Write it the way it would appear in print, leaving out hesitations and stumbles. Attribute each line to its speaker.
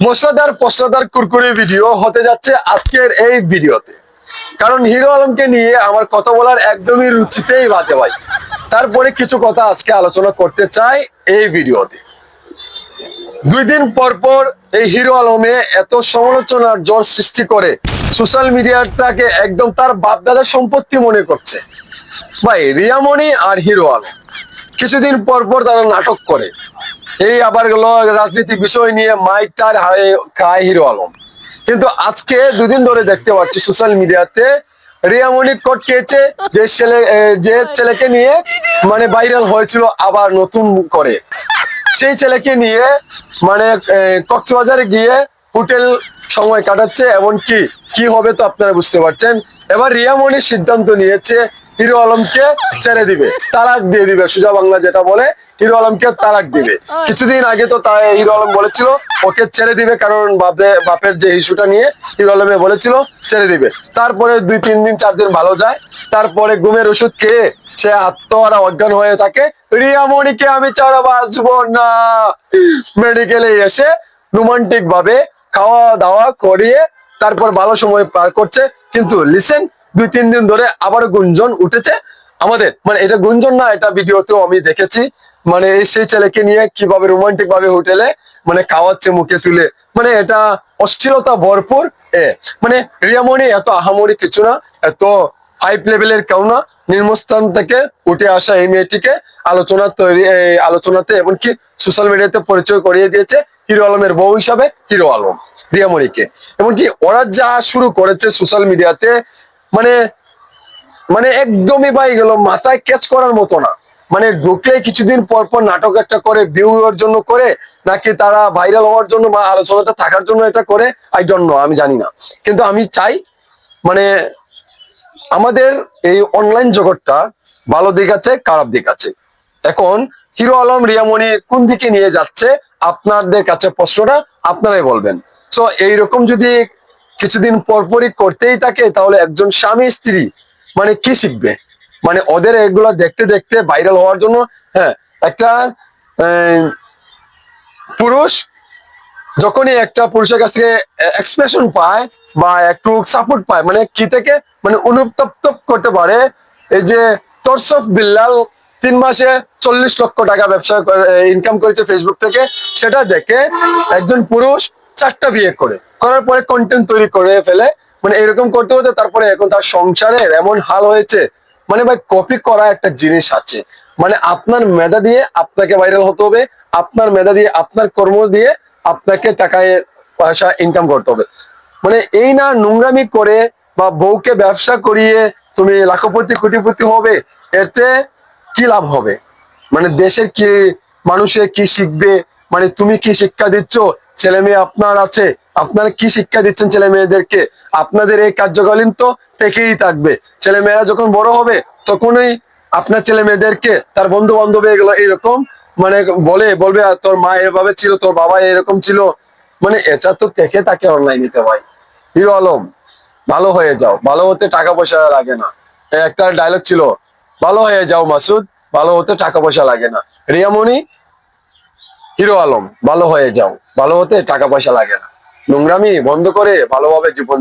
Speaker 1: মশলাদার পশলাদার কুরকুরি ভিডিও হতে যাচ্ছে আজকের এই ভিডিওতে। কারণ হিরো আলমকে নিয়ে আমার কথা বলার একদমই রুচিতেই বাজে ভাই। তারপরে কিছু কথা আজকে আলোচনা করতে চাই এই ভিডিওতে। 2 দিন পর পর এই হিরো আলমে এত সমালোচনার ঝড় সৃষ্টি করে সোশ্যাল মিডিয়াটাকে একদম তার বাপদাদার সম্পত্তি মনে করছে ভাই। রিয়ামণি আর হিরো আলম কিছুদিন পর পর তারা নাটক করে, এই আবার গেল রাজনীতি বিষয় নিয়ে মাইকটার হারে খায় হিরো আলম। কিন্তু আজকে 2 দিন ধরে দেখতে পাচ্ছি সোশ্যাল মিডিয়াতে রিয়ামণি কোট খেয়েছে যে ছেলেকে নিয়ে মানে ভাইরাল হয়েছিল, আবার নতুন করে সেই ছেলেকে নিয়ে মানে কক্সবাজারে গিয়ে হোটেল সময় কাটাচ্ছে। এমনকি কি হবে তো আপনারা বুঝতে পারছেন। এবার রিয়ামণি সিদ্ধান্ত নিয়েছে হিরো আলমকে ছেড়ে দিবে, তালাক দিয়ে দিবে। সোজা বাংলা যেটা বলে, হিরো আলমকে তালাক দিবে। কিছুদিন আগে তো তাই হিরো আলম বলেছিল ওকে ছেড়ে দিবে, কারণ বাপের যে ইস্যুটা নিয়ে হিরো আলমে বলেছিল ছেড়ে দিবে। তারপরে 2-3 দিন 4 দিন ভালো যায়, তারপরে ঘুমের ওষুধ খেয়ে সে আত্মহারা অজ্ঞান হয়ে থাকে। রিয়ামণিকে আমি ছাড়া বাঁচবো না মেডিকেলে এসে রোমান্টিক ভাবে খাওয়া দাওয়া করিয়ে তারপর ভালো সময় পার করছে। কিন্তু লিসেন, 2-3 দিন ধরে আবারও গুঞ্জন উঠেছে আমাদের, মানে এটা গুঞ্জন না, এটা ভিডিওতেও আমি দেখেছি। মানে সেই ছেলেকে নিয়ে কিভাবে রোমান্টিক ভাবে হোটেলে মানে খাওয়াচ্ছে মুখে তুলে, মানে এটা অশ্লীলতা ভরপুর। মানে রিয়ামণি এত আহামরি কিছু না, এত হাই লেভেলের কেউ না। নিম্নস্থান থেকে উঠে আসা এই মেয়েটিকে আলোচনাতে এমনকি সোশ্যাল মিডিয়াতে পরিচয় করিয়ে দিয়েছে হিরো আলমের বউ হিসাবে হিরো আলম রিয়ামণিকে। এমনকি ওরা যা শুরু করেছে সোশ্যাল মিডিয়াতে, মানে মানে একদমই ভাই গেল মাথায় ক্যাচ করার মতো না। মানে ঢুকলে কিছুদিন পর পর নাটক একটা করে, ভিউ এর জন্য করে, নাকি তারা ভাইরাল হওয়ার জন্য বা আলোচনাতে থাকার জন্য এটা করে, আই ডোন্ট নো, আমি জানি না। কিন্তু আমি চাই মানে আমাদের এই অনলাইন জগৎটা ভালো দিক আছে, খারাপ দিক আছে। এখন হিরো আলম রিয়ামণি কোন দিকে নিয়ে যাচ্ছে, আপনাদের কাছে প্রশ্নটা আপনারাই বলবেন। তো এইরকম যদি কিছুদিন পরপরই করতেই থাকে, তাহলে একজন স্বামী স্ত্রী মানে কি শিখবে? মানে ওদের এগুলো দেখতে দেখতে ভাইরাল হওয়ার জন্য, হ্যাঁ, একটা পুরুষ যখনই একটা পুরুষের কাছ থেকে এক্সপ্রেশন পায় বা একটু সাপোর্ট পায়, মানে কি থেকে মানে অনুতপ্ত করতে পারে। এই যে তরসফ বিল্লাল 3 মাসে 40 লক্ষ টাকা ব্যবসা ইনকাম করেছে ফেসবুক থেকে, সেটা দেখে একজন পুরুষ 4টা বিয়ে করার পরে কন্টেন্ট তৈরি করে ফেলে। মানে এরকম করতে হতে তারপরে এখন তার সংসারের এমন হাল হয়েছে। মানে ভাই, কপি করা একটা জিনিস আছে, মানে আপনার মেধা দিয়ে আপনাকে ভাইরাল হতে হবে, আপনার মেধা দিয়ে আপনার কর্ম দিয়ে আপনাকে টাকায় পয়সা ইনকাম করতে হবে। মানে এই না নোংরামি করে বা বউকে ব্যবসা করিয়ে তুমি লাখপতি কোটিপতি হবে, এতে কি লাভ হবে? মানে দেশের কি মানুষে কি শিখবে? মানে তুমি কি শিক্ষা দিচ্ছ? ছেলে মেয়ে আপনার আছে, আপনারা কি শিক্ষা দিচ্ছেন ছেলে মেয়েদেরকে? আপনাদের এই কার্যকালীন তো থেকেই থাকবে। ছেলে মেয়েরা যখন বড় হবে তখনই আপনার ছেলে মেয়েদেরকে তার বন্ধু বান্ধব এগুলো এইরকম মানে বলবে তোর মা এভাবে ছিল, তোর বাবা এরকম ছিল। মানে এটা তো দেখে তাকে অনলাইন নিতে ভাই। হিরো আলম, ভালো হয়ে যাও, ভালো হতে টাকা পয়সা লাগে না। একটা ডায়লগ ছিল, ভালো হয়ে যাও মাসুদ, ভালো হতে টাকা পয়সা লাগে না। রিয়ামণি, হিরো আলম, ভালো হয়ে যাও, ভালো হতে টাকা পয়সা লাগে না। নোংরামি বন্ধ করে ভালোভাবে জীবন